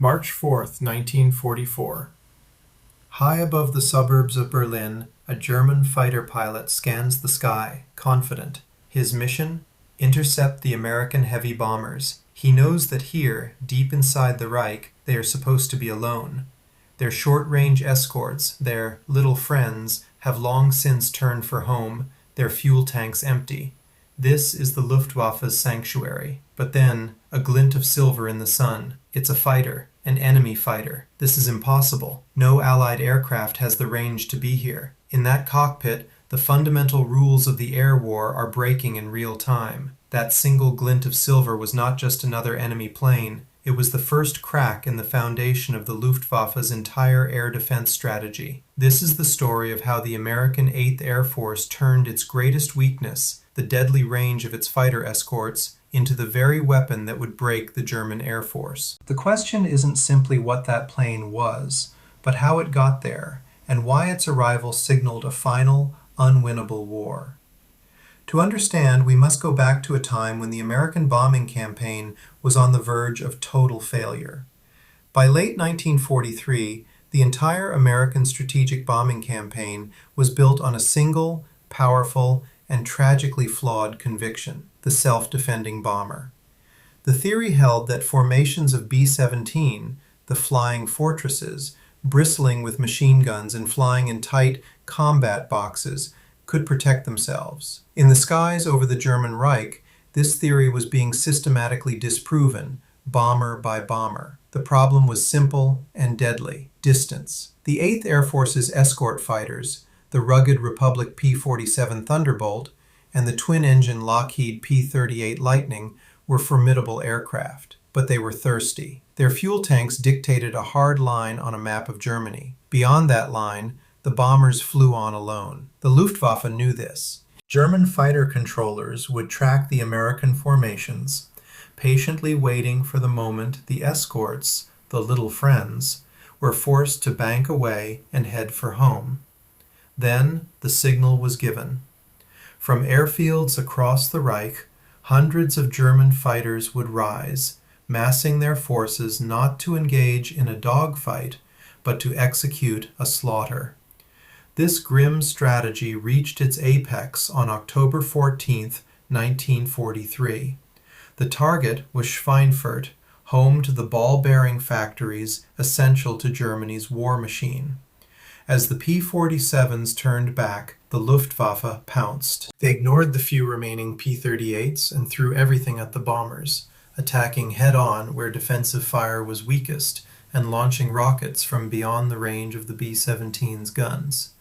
March 4th, 1944. High above the suburbs of Berlin, a German fighter pilot scans the sky, confident. His mission? Intercept the American heavy bombers. He knows that here, deep inside the Reich, they are supposed to be alone. Their short-range escorts, their little friends, have long since turned for home, their fuel tanks empty. This is the Luftwaffe's sanctuary. But then, a glint of silver in the sun. It's a fighter. An enemy fighter. This is impossible. No Allied aircraft has the range to be here. In that cockpit, the fundamental rules of the air war are breaking in real time. That single glint of silver was not just another enemy plane. It was the first crack in the foundation of the Luftwaffe's entire air defense strategy. This is the story of how the American 8th Air Force turned its greatest weakness, the deadly range of its fighter escorts, into the very weapon that would break the German Air Force. The question isn't simply what that plane was, but how it got there, and why its arrival signaled a final, unwinnable war. To understand, we must go back to a time when the American bombing campaign was on the verge of total failure. By late 1943, the entire American strategic bombing campaign was built on a single, powerful, and tragically flawed conviction: the self-defending bomber. The theory held that formations of B-17, the flying fortresses, bristling with machine guns and flying in tight combat boxes, could protect themselves. In the skies over the German Reich, this theory was being systematically disproven, bomber by bomber. The problem was simple and deadly: distance. The 8th Air Force's escort fighters, the rugged Republic P-47 Thunderbolt, and the twin-engine Lockheed P-38 Lightning were formidable aircraft, but they were thirsty. Their fuel tanks dictated a hard line on a map of Germany. Beyond that line, the bombers flew on alone. The Luftwaffe knew this. German fighter controllers would track the American formations, patiently waiting for the moment the escorts, the little friends, were forced to bank away and head for home. Then the signal was given. From airfields across the Reich, hundreds of German fighters would rise, massing their forces not to engage in a dogfight, but to execute a slaughter. This grim strategy reached its apex on October 14, 1943. The target was Schweinfurt, home to the ball-bearing factories essential to Germany's war machine. As the P-47s turned back, the Luftwaffe pounced. They ignored the few remaining P-38s and threw everything at the bombers, attacking head-on where defensive fire was weakest and launching rockets from beyond the range of the B-17's guns.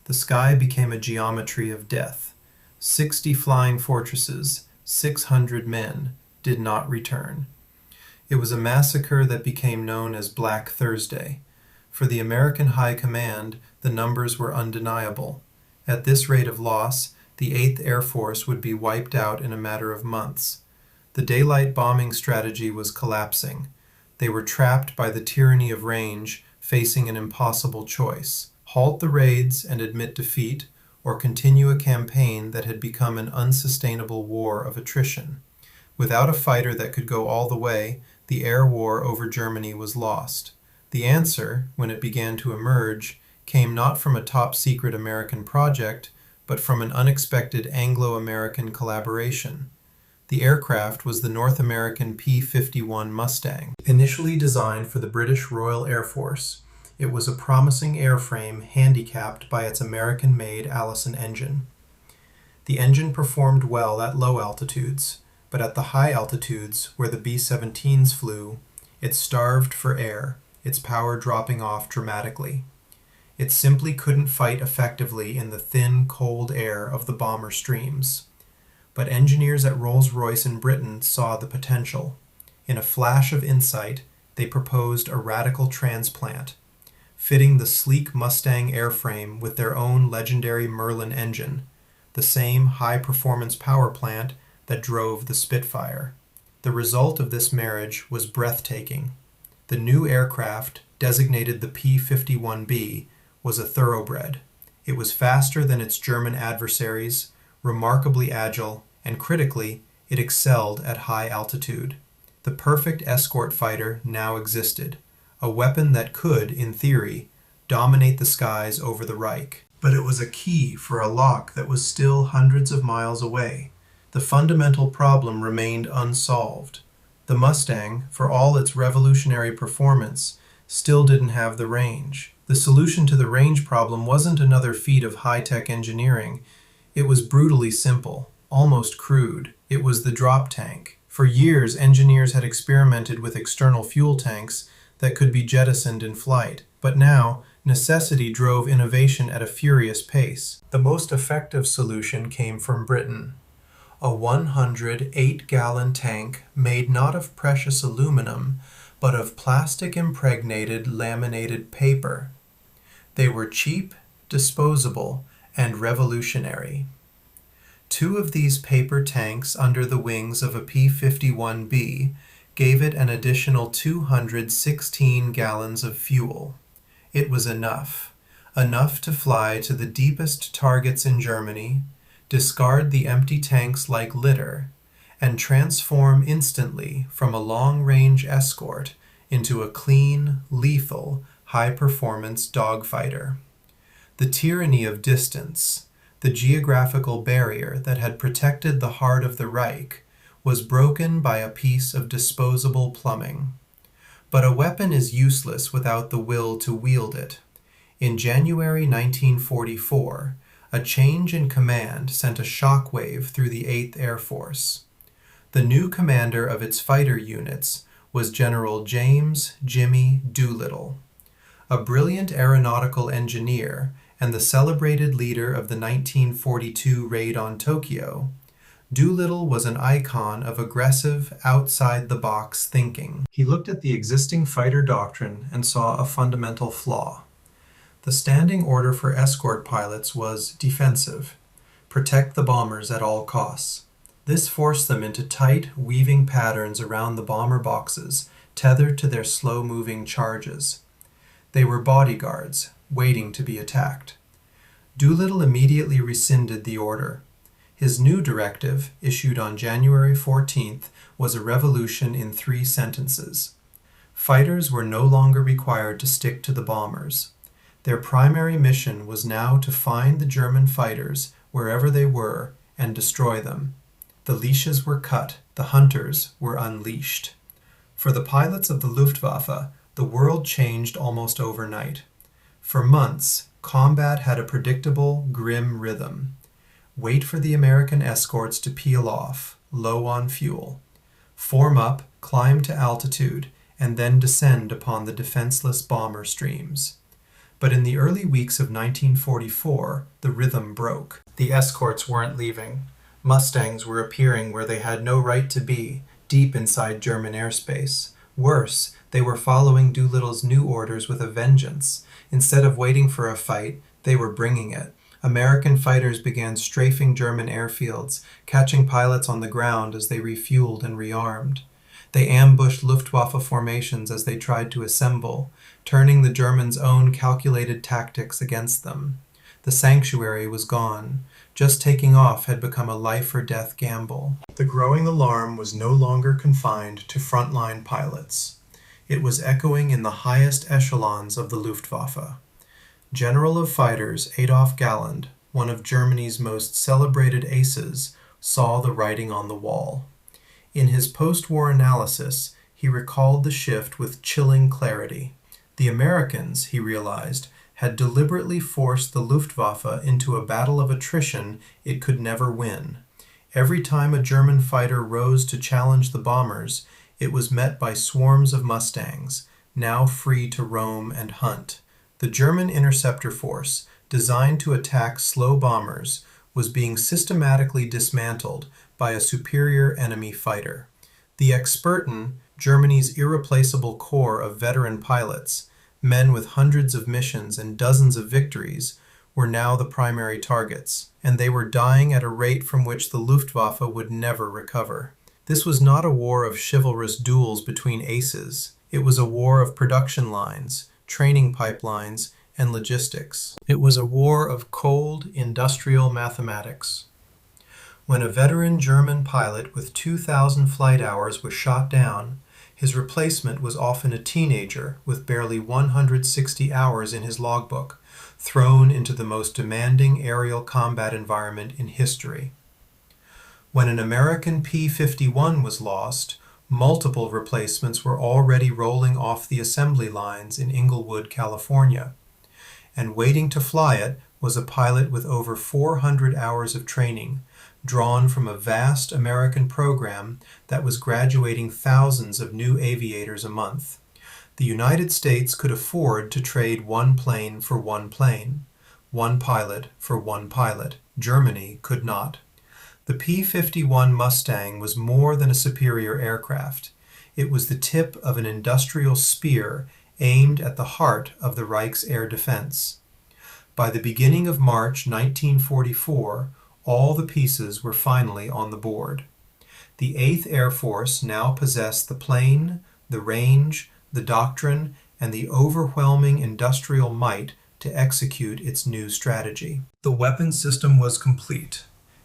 The sky became a geometry of death. 60 flying fortresses, 600 men, did not return. It was a massacre that became known as Black Thursday. For the American High Command, the numbers were undeniable. At this rate of loss, the 8th Air Force would be wiped out in a matter of months. The daylight bombing strategy was collapsing. They were trapped by the tyranny of range, facing an impossible choice: halt the raids and admit defeat, or continue a campaign that had become an unsustainable war of attrition. Without a fighter that could go all the way, the air war over Germany was lost. The answer, when it began to emerge, came not from a top-secret American project, but from an unexpected Anglo-American collaboration. The aircraft was the North American P-51 Mustang. Initially designed for the British Royal Air Force, it was a promising airframe handicapped by its American-made Allison engine. The engine performed well at low altitudes, but at the high altitudes, where the B-17s flew, it starved for air, its power dropping off dramatically. It simply couldn't fight effectively in the thin, cold air of the bomber streams. But engineers at Rolls-Royce in Britain saw the potential. In a flash of insight, they proposed a radical transplant, fitting the sleek Mustang airframe with their own legendary Merlin engine, the same high-performance power plant that drove the Spitfire. The result of this marriage was breathtaking. The new aircraft, designated the P-51B, was a thoroughbred. It was faster than its German adversaries, remarkably agile, and critically, it excelled at high altitude. The perfect escort fighter now existed, a weapon that could, in theory, dominate the skies over the Reich. But it was a key for a lock that was still hundreds of miles away. The fundamental problem remained unsolved. The Mustang, for all its revolutionary performance, still didn't have the range. The solution to the range problem wasn't another feat of high-tech engineering. It was brutally simple, almost crude. It was the drop tank. For years, engineers had experimented with external fuel tanks that could be jettisoned in flight. But now, necessity drove innovation at a furious pace. The most effective solution came from Britain. A 108-gallon tank made not of precious aluminum, but of plastic-impregnated laminated paper. They were cheap, disposable, and revolutionary. 2 of these paper tanks under the wings of a P-51B gave it an additional 216 gallons of fuel. It was enough to fly to the deepest targets in Germany, discard the empty tanks like litter, and transform instantly from a long-range escort into a clean, lethal, high-performance dogfighter. The tyranny of distance, the geographical barrier that had protected the heart of the Reich, was broken by a piece of disposable plumbing. But a weapon is useless without the will to wield it. In January 1944, a change in command sent a shockwave through the 8th Air Force. The new commander of its fighter units was General James "Jimmy" Doolittle. A brilliant aeronautical engineer and the celebrated leader of the 1942 raid on Tokyo, Doolittle was an icon of aggressive, outside-the-box thinking. He looked at the existing fighter doctrine and saw a fundamental flaw. The standing order for escort pilots was defensive. Protect the bombers at all costs. This forced them into tight, weaving patterns around the bomber boxes, tethered to their slow-moving charges. They were bodyguards, waiting to be attacked. Doolittle immediately rescinded the order. His new directive, issued on January 14th, was a revolution in 3 sentences. Fighters were no longer required to stick to the bombers. Their primary mission was now to find the German fighters wherever they were and destroy them. The leashes were cut, the hunters were unleashed. For the pilots of the Luftwaffe, the world changed almost overnight. For months, combat had a predictable, grim rhythm. Wait for the American escorts to peel off, low on fuel. Form up, climb to altitude, and then descend upon the defenseless bomber streams. But in the early weeks of 1944, the rhythm broke. The escorts weren't leaving. Mustangs were appearing where they had no right to be, deep inside German airspace. Worse, they were following Doolittle's new orders with a vengeance. Instead of waiting for a fight, they were bringing it. American fighters began strafing German airfields, catching pilots on the ground as they refueled and rearmed. They ambushed Luftwaffe formations as they tried to assemble, turning the Germans' own calculated tactics against them. The sanctuary was gone. Just taking off had become a life-or-death gamble. The growing alarm was no longer confined to frontline pilots. It was echoing in the highest echelons of the Luftwaffe. General of Fighters Adolf Galland, one of Germany's most celebrated aces, saw the writing on the wall. In his post-war analysis, he recalled the shift with chilling clarity. The Americans, he realized, had deliberately forced the Luftwaffe into a battle of attrition it could never win. Every time a German fighter rose to challenge the bombers, it was met by swarms of Mustangs, now free to roam and hunt. The German interceptor force, designed to attack slow bombers, was being systematically dismantled by a superior enemy fighter. The Experten, Germany's irreplaceable corps of veteran pilots, men with hundreds of missions and dozens of victories, were now the primary targets, and they were dying at a rate from which the Luftwaffe would never recover. This was not a war of chivalrous duels between aces. It was a war of production lines, training pipelines, and logistics. It was a war of cold, industrial mathematics. When a veteran German pilot with 2,000 flight hours was shot down, his replacement was often a teenager with barely 160 hours in his logbook, thrown into the most demanding aerial combat environment in history. When an American P-51 was lost, multiple replacements were already rolling off the assembly lines in Inglewood, California, and waiting to fly it was a pilot with over 400 hours of training, drawn from a vast American program that was graduating thousands of new aviators a month. The United States could afford to trade one plane for one plane, one pilot for one pilot. Germany could not. The P-51 Mustang was more than a superior aircraft. It was the tip of an industrial spear aimed at the heart of the Reich's air defense. By the beginning of March 1944, all the pieces were finally on the board. The 8th Air Force now possessed the plane, the range, the doctrine, and the overwhelming industrial might to execute its new strategy. The weapon system was complete.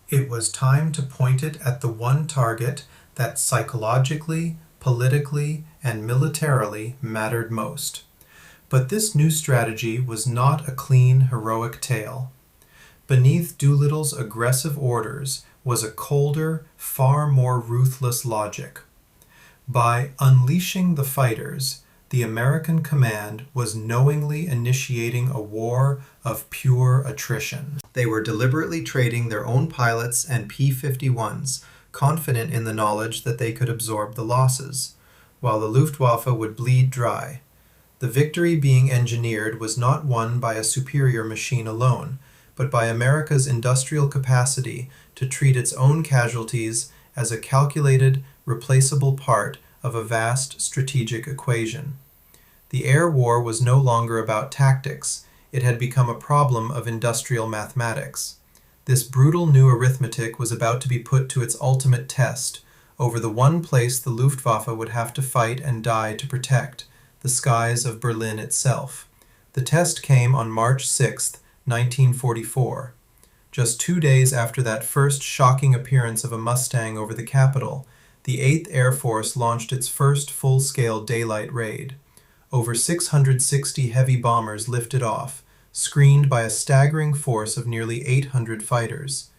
It was time to point it at the one target that psychologically, politically, and militarily mattered most. But this new strategy was not a clean, heroic tale. Beneath Doolittle's aggressive orders was a colder, far more ruthless logic. By unleashing the fighters, the American command was knowingly initiating a war of pure attrition. They were deliberately trading their own pilots and P-51s, confident in the knowledge that they could absorb the losses, while the Luftwaffe would bleed dry. The victory being engineered was not won by a superior machine alone, but by America's industrial capacity to treat its own casualties as a calculated, replaceable part of a vast strategic equation. The air war was no longer about tactics. It had become a problem of industrial mathematics. This brutal new arithmetic was about to be put to its ultimate test over the one place the Luftwaffe would have to fight and die to protect, the skies of Berlin itself. The test came on March 6, 1944. Just 2 days after that first shocking appearance of a Mustang over the capital, the 8th Air Force launched its first full-scale daylight raid. Over 660 heavy bombers lifted off, screened by a staggering force of nearly 800 fighters.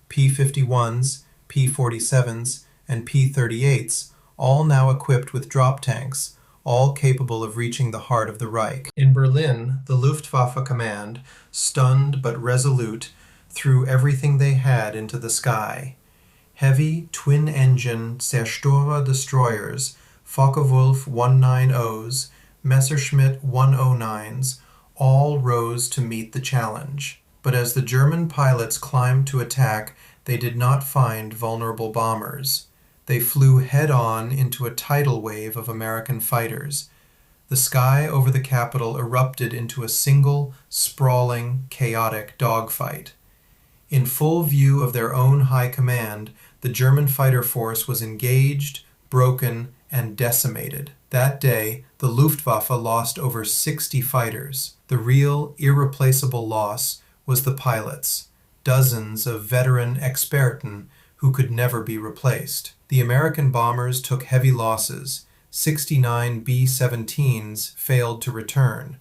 P-51s, P-47s, and P-38s, all now equipped with drop tanks, all capable of reaching the heart of the Reich. In Berlin, the Luftwaffe command, stunned but resolute, threw everything they had into the sky. Heavy, twin-engine Zerstörer destroyers, Focke-Wulf 190s, Messerschmitt 109s, all rose to meet the challenge. But as the German pilots climbed to attack, they did not find vulnerable bombers. They flew head-on into a tidal wave of American fighters. The sky over the capital erupted into a single, sprawling, chaotic dogfight. In full view of their own high command, the German fighter force was engaged, broken, and decimated. That day, the Luftwaffe lost over 60 fighters. The real, irreplaceable loss was the pilots, dozens of veteran Experten who could never be replaced. The American bombers took heavy losses. 69 B-17s failed to return,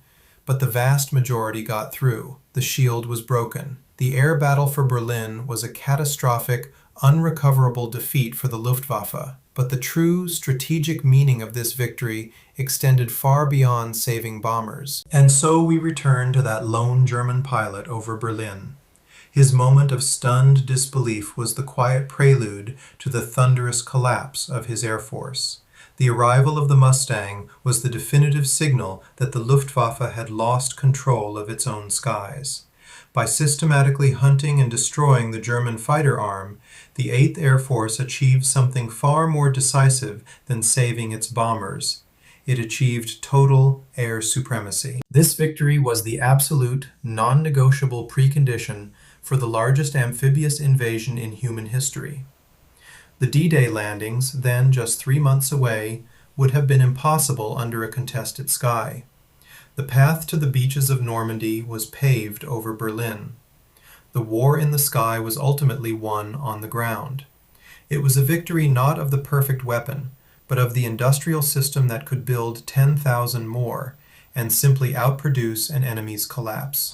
but the vast majority got through. The shield was broken. The air battle for Berlin was a catastrophic, unrecoverable defeat for the Luftwaffe, but the true strategic meaning of this victory extended far beyond saving bombers. And so we return to that lone German pilot over Berlin. His moment of stunned disbelief was the quiet prelude to the thunderous collapse of his air force. The arrival of the Mustang was the definitive signal that the Luftwaffe had lost control of its own skies. By systematically hunting and destroying the German fighter arm, the 8th Air Force achieved something far more decisive than saving its bombers. It achieved total air supremacy. This victory was the absolute, non-negotiable precondition for the largest amphibious invasion in human history. The D-Day landings, then just 3 months away, would have been impossible under a contested sky. The path to the beaches of Normandy was paved over Berlin. The war in the sky was ultimately won on the ground. It was a victory not of the perfect weapon, but of the industrial system that could build 10,000 more and simply outproduce an enemy's collapse.